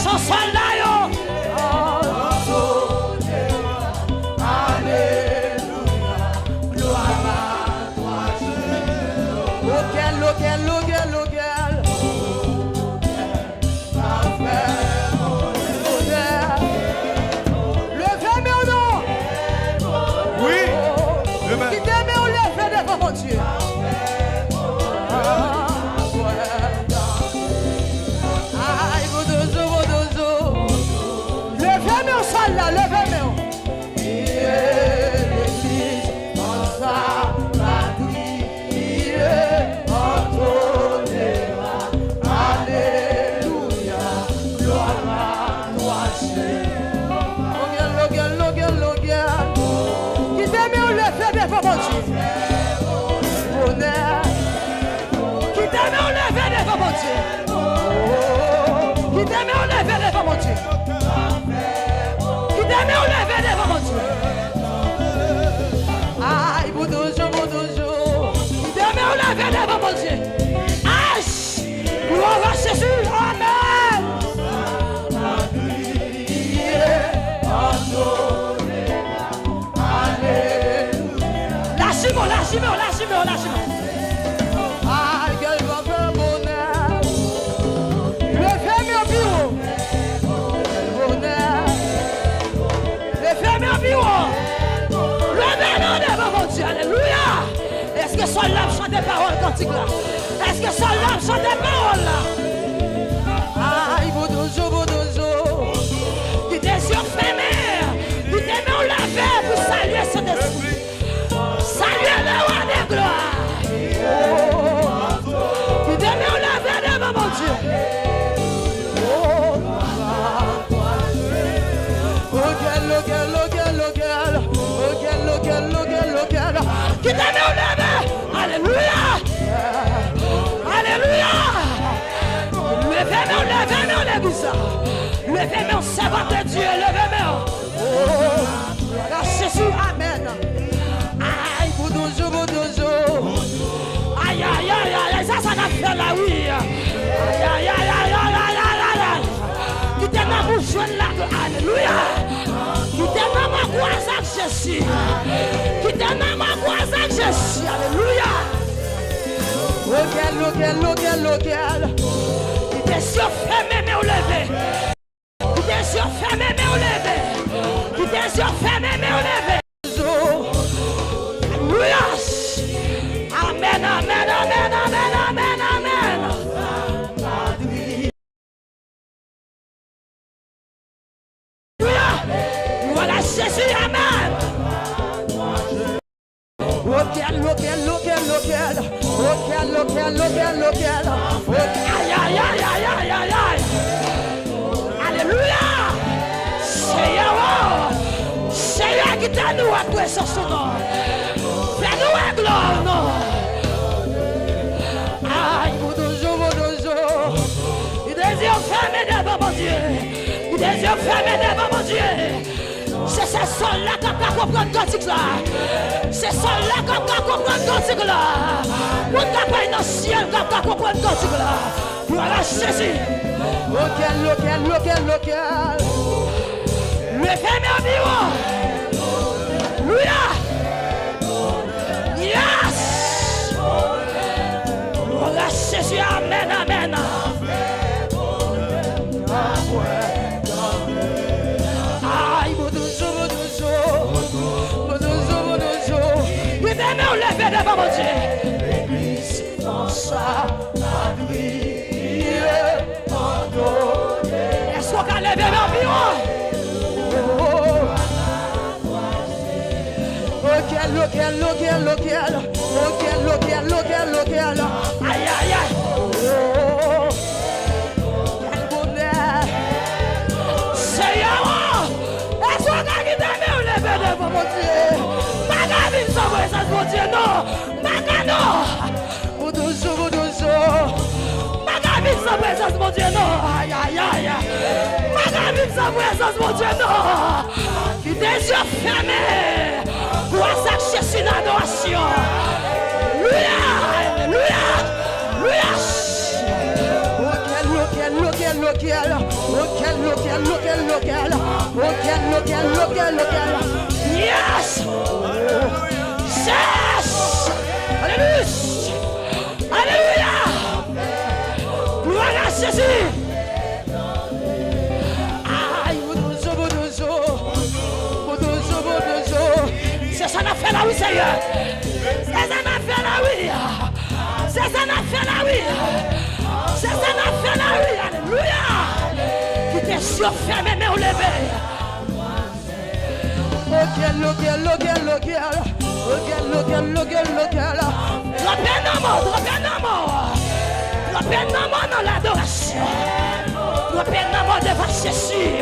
puissant soldat, yo. Gloire à Jésus, amen. Lâchez-moi. Alléluia. Est-ce que son âme chante des paroles cantiques là? Est-ce que son âme chante des paroles là? Aïe, bodozo. Qui tes yeux fermés, qui tes mains levées pour saluer ce destin. Saluer le roi des gloires. Qui tes mains levées devant mon Dieu. Qui t'a mis au lever. Alléluia. Levez-moi l'église. Levez-moi servant de Dieu. Levez-moi. Oh, Jésus, amen. Aïe, boudouzo. Aïe, ça n'a fait la oui. Aïe. Qui t'a mis pour joindre là. Alléluia. Qui t'a mis ma croix avec Jésus. Qui t'a mis ma croix avec Jésus. Alléluia. Lequel. Qui tes yeux fermés mais au lever. Qui tes yeux fermés mais au lever. Qui tes yeux fermés mais au lever. Alléluia. Amen. Voilà Jésus, amen. Lequel. Aïe. Alléluia. Seigneur qui t'a nous après sur son nom. Fais-nous un gloire, non. Aïe, bodozo. Il désire fermer devant mon Dieu. C'est ce sol-là qui va comprendre cantique là. C'est sol-là qui va comprendre cantique là. Vous n'avez pas dans le ciel qui va comprendre cantique là. Voilà Jésus. Lequel. Levez-moi au bureau. Alléluia. Yes. Voilà Jésus. Amen. Levez devant mon Dieu. L'église dans sa vie. Est-ce qu'on a levé mon bureau? Lequel. Aïe. Quel bonheur. Seigneur, est-ce qu'on a quitté me lever devant mon Dieu? Mon Dieu, non! Magano! Boudouzo! Magami sans présence, mon Dieu, non! Aïe! Magami sans présence, mon Dieu, non! Qui des yeux fermés pour s'acheter une adoration! Alléluia! Yes! Yes! Alléluia! Alléluia! Gloire à Jésus! Aïe, c'est ça n'a fait la oui, Seigneur! C'est ça n'a fait la oui! C'est ça n'a fait la oui! C'est ça n'a fait la oui! Alléluia! Qui t'est surfermé, mais on lève! Drapez un mot dans l'adoration. Drapez un mot devant Jésus.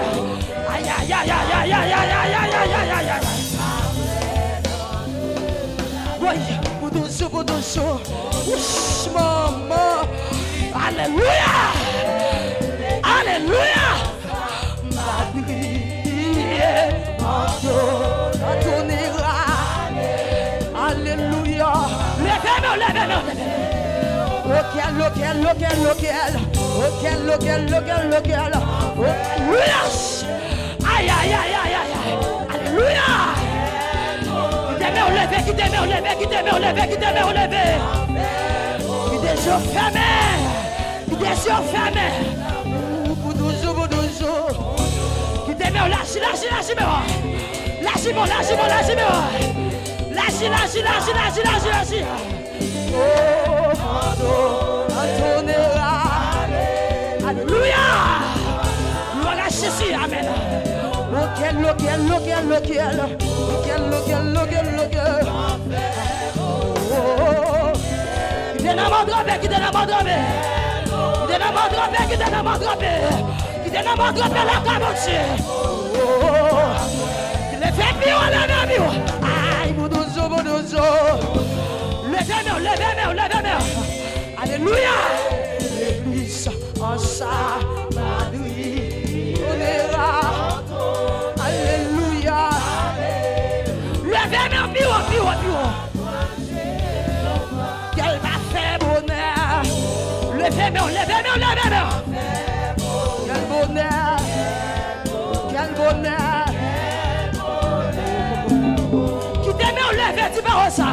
Aïe, aïe, aïe, aïe, aïe, aïe, aïe, aïe, aïe, aïe, aïe, aïe. Oui, maman. Alléluia. Alléluia. Alléluia. Levez-moi, levez-moi, Alléluia. Aïe, aïe, aïe, aïe, aïe. Alléluia. Qui t'aimait au lever. Qui des yeux fermés. Qui t'aimait au lâche. Alléluia. Gloire à Jésus. Amen. Alléluia. L'église en sa nuit donnera. Alléluia. Levez-moi, pio. Qu'elle m'a fait bonheur. Levez-moi. Quel bonheur. Qui t'aimait au lever, tu parles ça.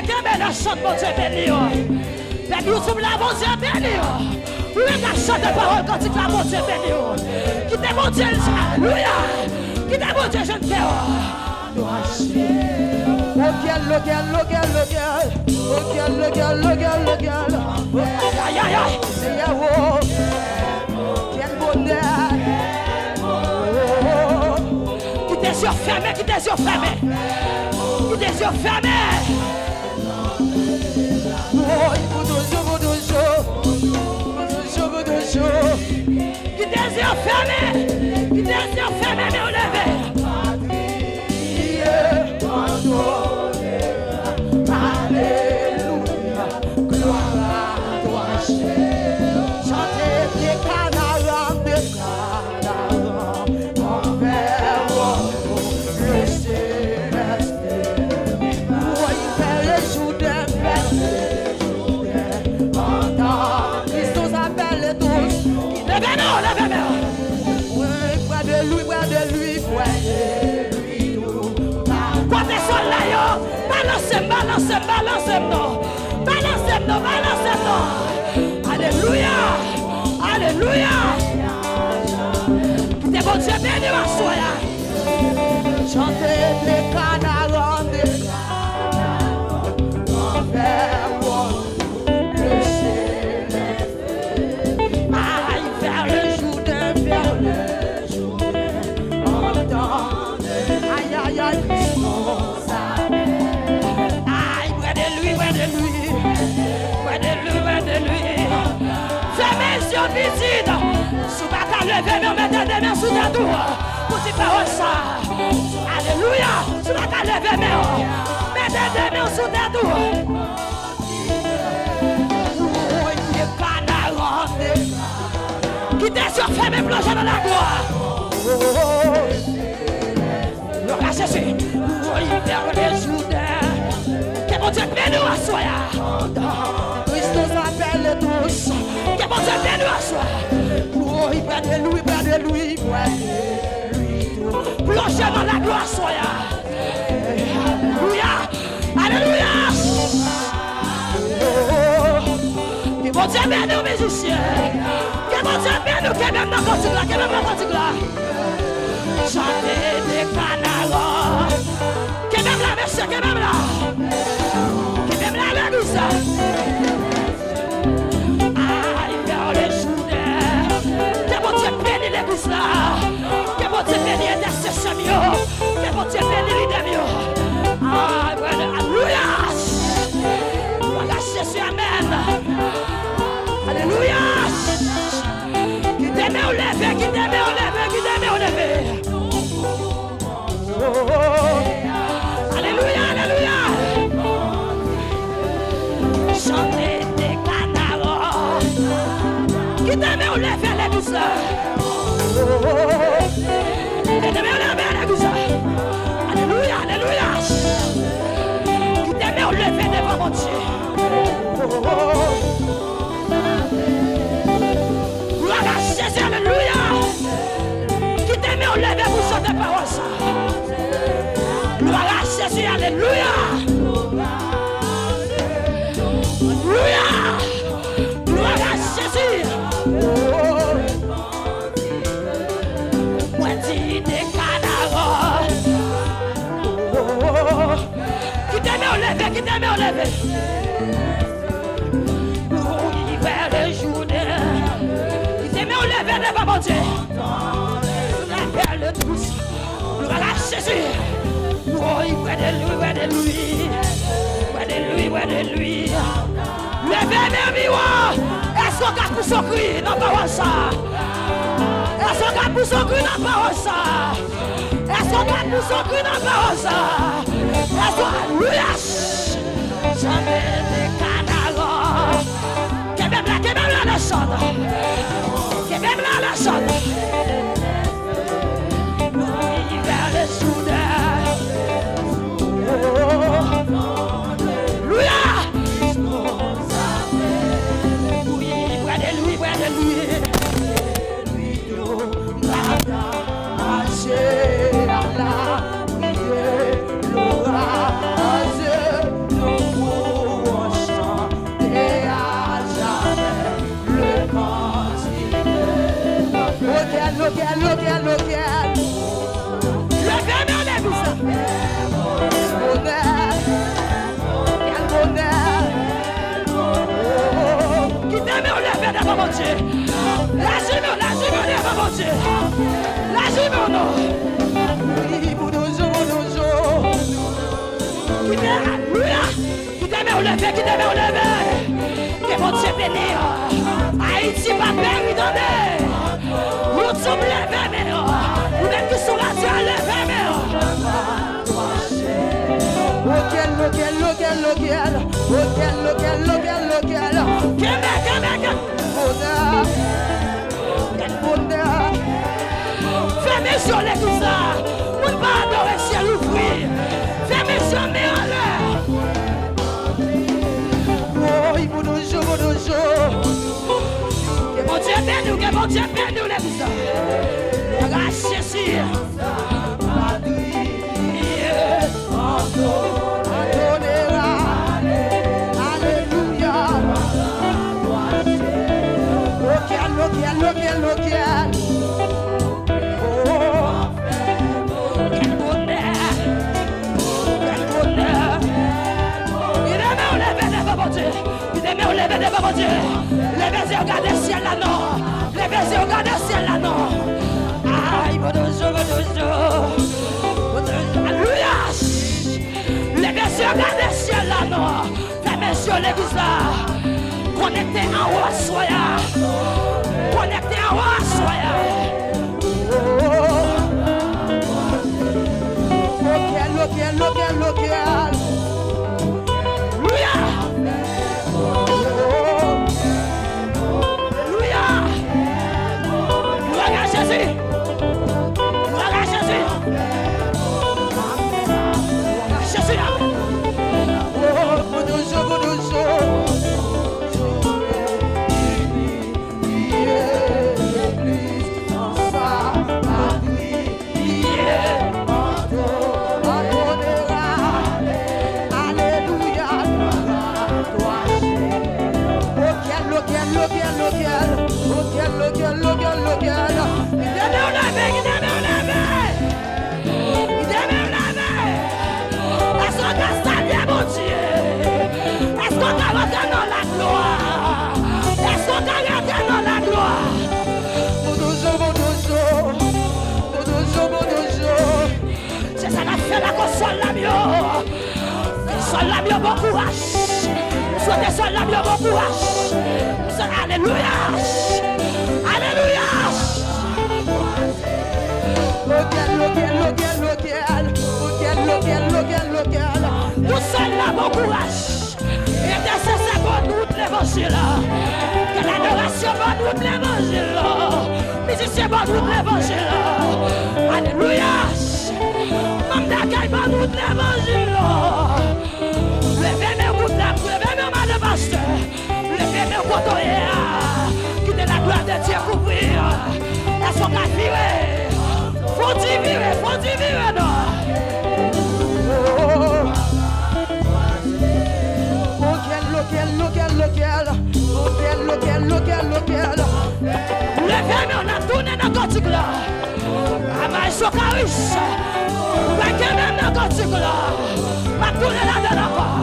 Kembe la chante mon Dieu béni. Baby, vous sommes là, mon Dieu béni. Où est la chante de parole quand tu crames mon Dieu béni? Qui t'est mon Dieu, alléluia. Qui t'est mon Dieu, je ne fais aïe, aïe, aïe. Quel bonheur. Qui t'es surfermé. Qui t'es fermé, mais on lève. Alléluia, gloire à toi, chantez des canards, envers le céleste. Oui, vers le jour de Christos appelle tous. Levez-nous. Oui, près de lui. Quoi t'es sur là, yo? Balancez-moi. Alléluia. Que t'es bon Dieu béni, ma soya. Chantez les canards envers le céleste. Aïe, vers le jour de entendez. Aïe, Christos. Aïe, près de lui. Fermez les yeux visites. Sous ma table, levez, mettez des mains sous ta tour. Pour dire parole ça. Alléluia. Sous ma table, levez, mettez des mains sous ta tour. Qui t'est surfermé, plongeant dans la gloire. Jésus. Oui, vers les Jourdains. Que mon Dieu bénisse à soi. Christos appelle tous. Que mon Dieu bénisse à soi. Oui, près de lui, près de lui, près de lui. Plongez dans la gloire, soi. Alléluia. Alléluia. Que mon Dieu bénisse aux musiciens. Que mon Dieu bénisse, que même dans le cantique là, que même dans le cantique là. Chantez des canards. Que même là, monsieur, que même là. Que même là, l'église. Aïe, vers les Jourdains. Que mon Dieu bénisse l'église là. Que mon Dieu bénisse l'intercession. Que mon Dieu bénisse l'idée mieux. Aïe, alléluia. Voilà Jésus, amen. Alléluia. Qui t'aime au lever, qui t'aime au lever, qui t'aime au lever. Alléluia, alléluia. Chantez des canards. Qui t'aime au lever, l'église. Qui t'aime au lever, l'église. Alléluia, alléluia. Qui t'aime au lever devant mon Dieu. Gloire à Jésus, alléluia. Qui t'aime au lever pour chanter parole ça. Gloire à Jésus, alléluia. Alléluia. Gloire à Jésus. Moi dis des canards. Qui t'aime au lever, qui t'aime au lever. Oui, vers les Jourdains. Qui t'aime au lever devant mon Dieu. La perle douce. Gloire à Jésus. Oui, près de lui, près de lui. Près de lui, près de lui. Levez mes miroirs. Est-ce qu'on garde pour son cri dans parole ça? Est-ce qu'on garde pour son cri dans parole ça? Est-ce qu'on garde pour son cri dans parole ça? Est-ce qu'on... Alléluia. Jamais des canards. Que même là la chante. Que même là la chante. Oui, vers les Jourdains. Alléluia. Oui, près de lui, près de lui. Lequel. Le verre de vous. Quel bonheur. Qui t'aime au lever devant mon Dieu. La jument devant mon Dieu. La jument non. Oui, Boudozo. Qui t'aime au lever, qui t'aime au lever. Que mon Dieu bénisse. Haïti va perdre. Nous sommes levés, mais nous même qui sont là, tu as levé, mais lequel. Quel bonheur. Fermez sur les tout ça. Nous ne pas adorer ciel ouvrir. Fermez sur mes en l'air. Oh, il faut nous jouer. Que mon Dieu bénisse, que mon Dieu bénisse les visages. Grâce Jésus. Alléluia. Lequel. Oh, quel bonheur. Il aime au lever devant mon Dieu. Levez et regardez le ciel là non. Levez et regardez le ciel là non. Aïe, Boudozo. Alléluia. Levez et regardez le ciel là non. Fermez sur l'église là. Connectez en haut à soya. Connectez en haut à soya. Lequel. Gloire à Jésus. bon courage. Souhaitez cela, bon courage. Alléluia. Alléluia. Local. Tout cela, bon courage. Et intercesseur, bonne route l'évangile. Que l'adoration, bonne route l'évangile. Musicien, bonne route l'évangile. Alléluia. Même d'accueil, bonne route l'évangile. Levez mes routes là, levez mes mains de pasteur. Levez mes cotoyers. Quittez la gloire de Dieu couvrir. Est-ce qu'on a viré? Faut vivre, non? Local. Levez-moi, on a tourné dans le cantique là. Amaï Sokaris. Levez même dans le cantique là. On a tourné là-dedans encore.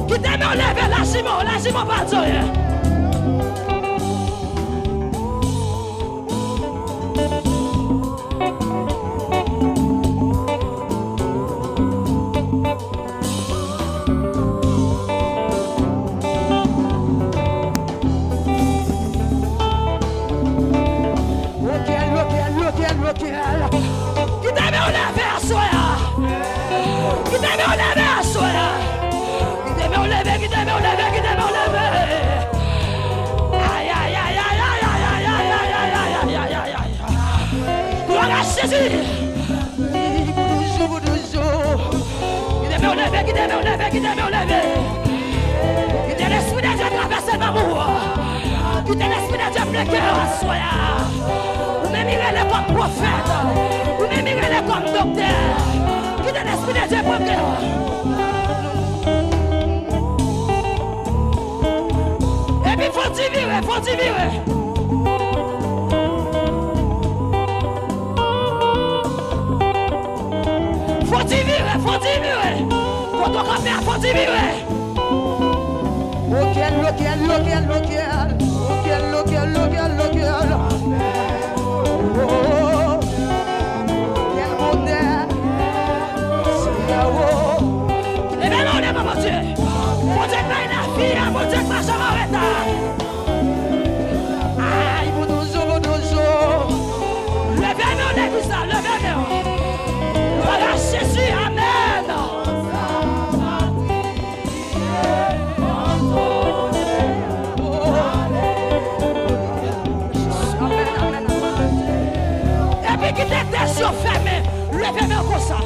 Quittez-moi, levez la Simon, pas de rien. Quittez l'esprit de Dieu traverser l'amour. Quittez l'esprit de Dieu plein cœur à soi. Vous m'émirez comme prophète. Vous m'émirez comme docteur. Quittez l'esprit de Dieu plein cœur. Et puis faut vivre. Faut vivre. Faut fermé, levez-moi comme ça.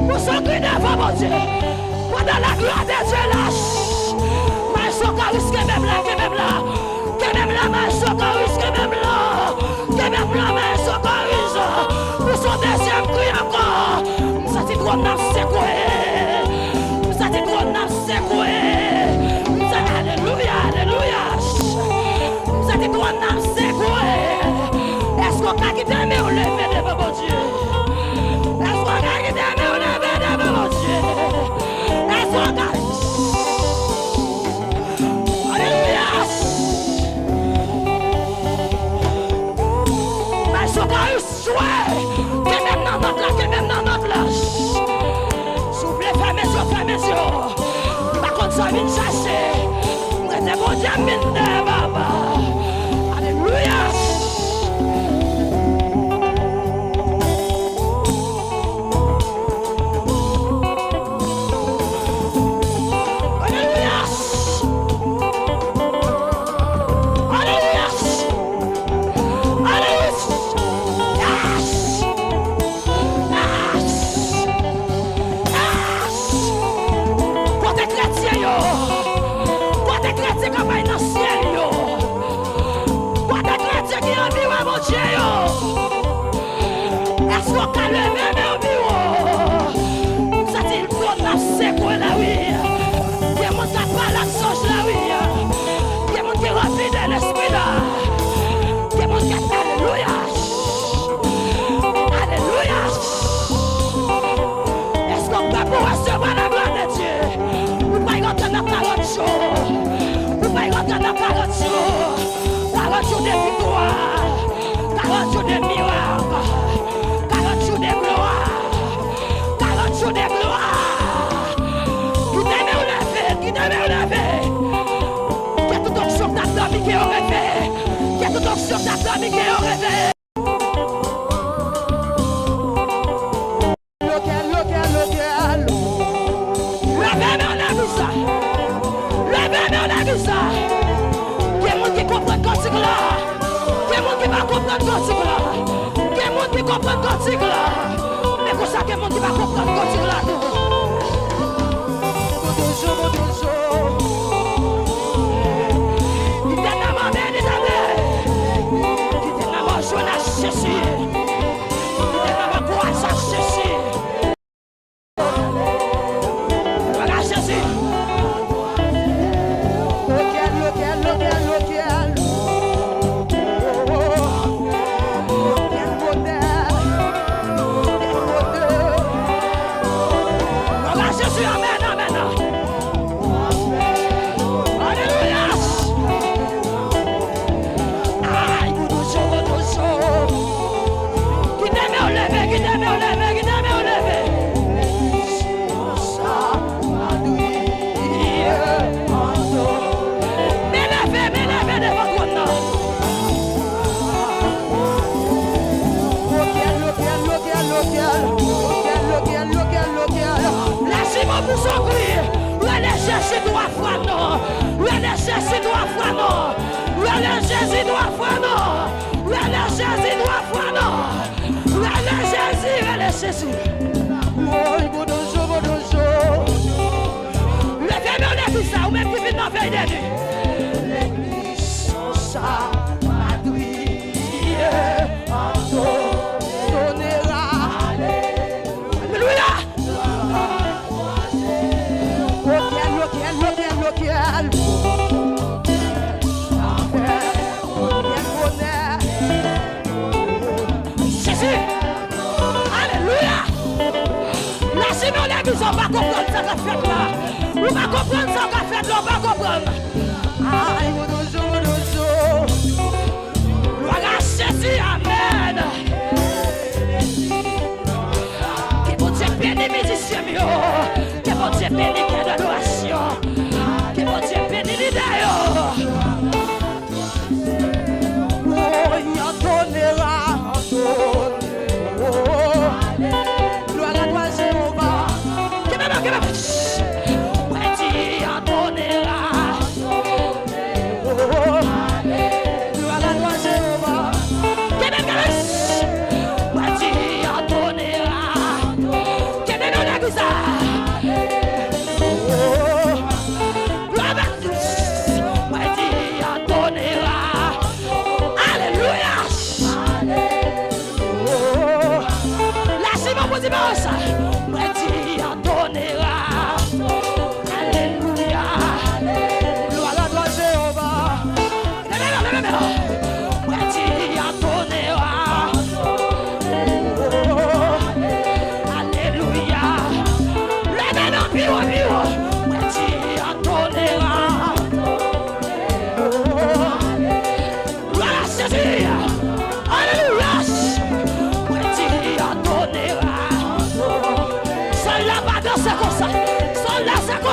Pour s'occuper devant mon Dieu. Pendant la gloire de Dieu lâche. Mais Sokaris que même là, mais Sokaris que même là, mais Sokaris. Pour son deuxième cri encore. Ça dit trop n'a secoué. souhait, que même dans notre là, que même dans notre là. Soufflez, fermez les yeux. Par contre, ça vient chasser. C'est bon Dieu, mine de Baba. Alléluia.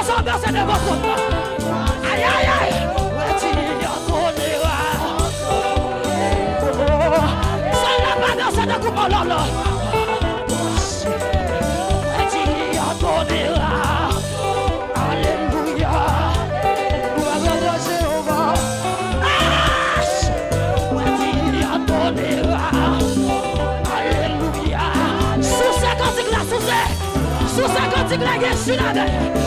commençons à danser devant toi. Aïe, aïe, aïe. Ça n'a pas dansé de coupe en l'or. Alléluia. Alléluia. Sous sa cantique là, sous sa cantique là, je suis là. Alléluia.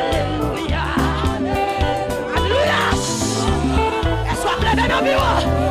Alléluia. Alléluia. Est-ce qu'on plaît dans nos bureaux?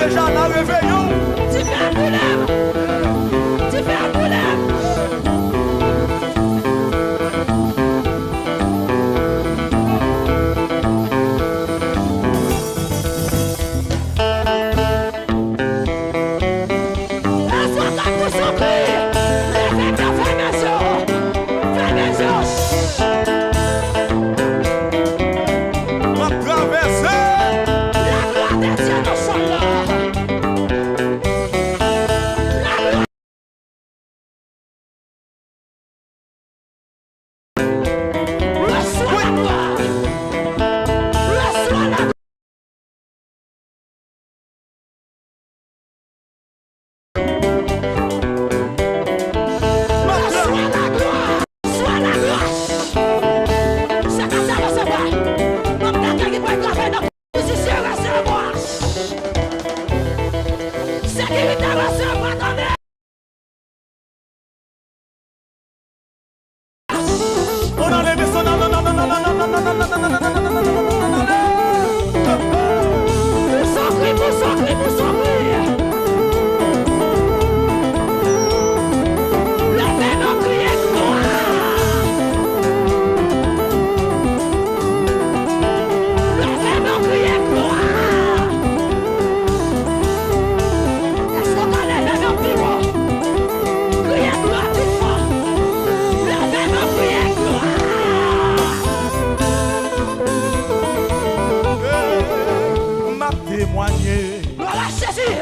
déjà la réveillon. Tu fais un boulot. Tu fais un boulot.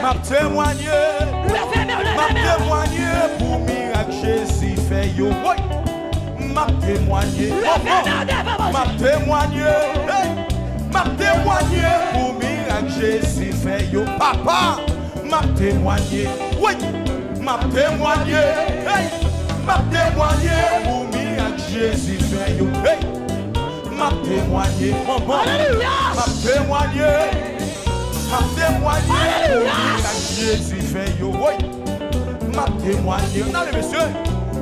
M'a témoigné pour miracle Jésus fait yo. M'a témoigné pour miracle Jésus fait yo. Papa, m'a témoigné, oui, m'a témoigné, m'a témoigné pour miracle Jésus fait yo. M'a témoigné, maman, m'a témoigné. M'a témoigné pour miracle Jésus fait yo. Oui, m'a témoigné. Allez, monsieur,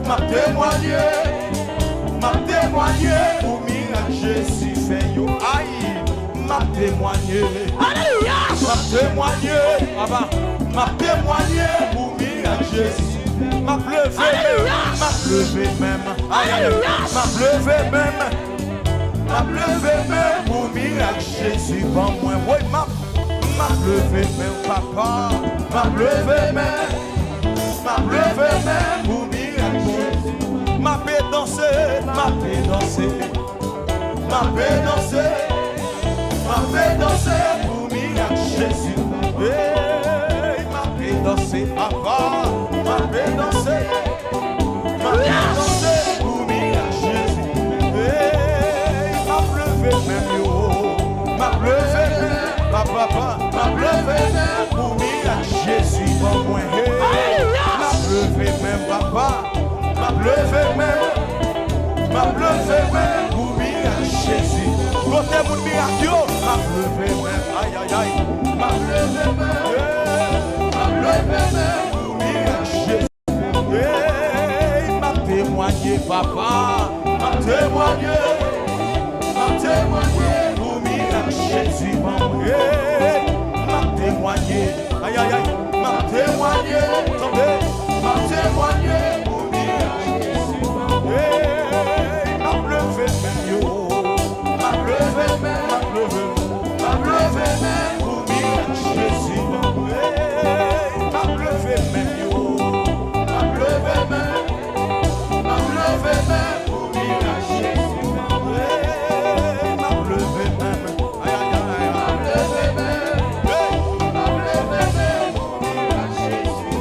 m'a témoigné pour miracle Jésus fait yo. Aïe, m'a témoigné. Alléluia. M'a témoigné. M'a témoigné pour miracle Jésus. M'a pleuvé même. Aïe, aïe, m'a pleuvé même. M'a pleuvé même pour miracle Jésus. Bon, moi, oui, m'a pleuvé même, papa. M'a pleuvé même pour miracle Jésus. M'a fait danser, m'a fait danser pour miracle Jésus. Hey, m'a fait danser, papa. M'a fait danser pour miracle Jésus. Hey, m'a pleuvé même yo, m'a pleuvé même, papa. M'a pleuvé même pour miracle Jésus. Bon moi, m'a pleuvé même, papa. M'a pleuvé même pour miracle Jésus. Côté mon miracle, m'a pleuvé même, aïe aïe aïe. M'a pleuvé même pour miracle Jésus. Hey, m'a témoigné, papa. M'a témoigné pour miracle Jésus. Hey, m'a témoigné, aïe aïe aïe. M'a témoigné, attendez. M'a témoigné pour miracle Jésus. Hey, m'a pleuvé même yo. M'a pleuvé même pour miracle Jésus. Hey, m'a pleuvé même yo. M'a pleuvé même pour miracle Jésus. Hey, m'a pleuvé même. Aïe aïe aïe. M'a pleuvé même pour miracle Jésus.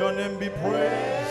Your name be praised.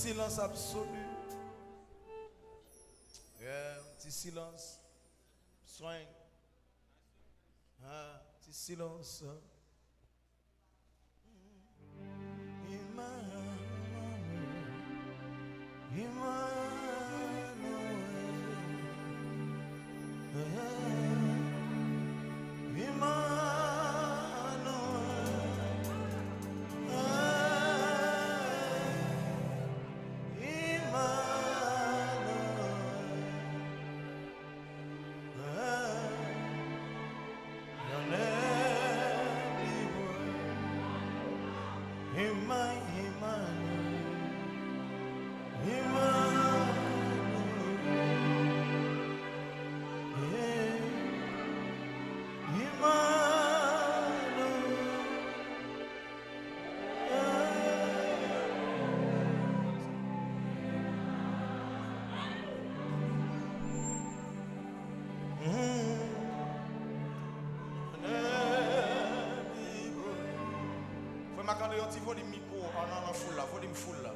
Silence absolu. Petit silence. Soin. Petit silence. Quand il faut des micros, on en foule là, faut des foule là.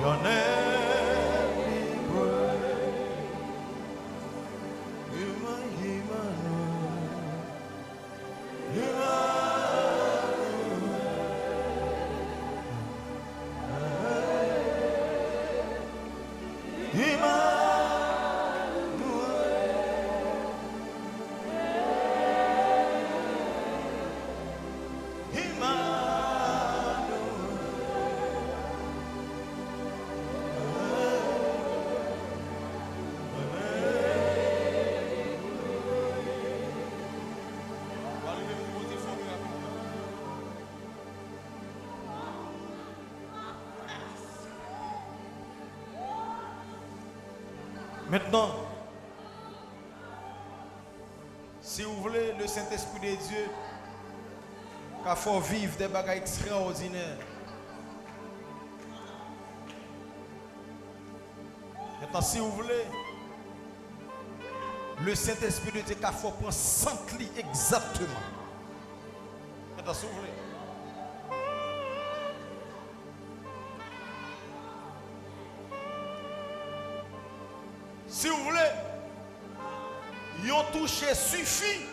Your name be praised. Maintenant, si vous voulez, le Saint-Esprit de Dieu, qu'il faut vivre des bagages extraordinaires. Maintenant, si vous voulez, le Saint-Esprit de Dieu, qu'il faut prendre 100 lits exactement. Maintenant, si vous voulez. Si vous voulez, ils ont touché suffit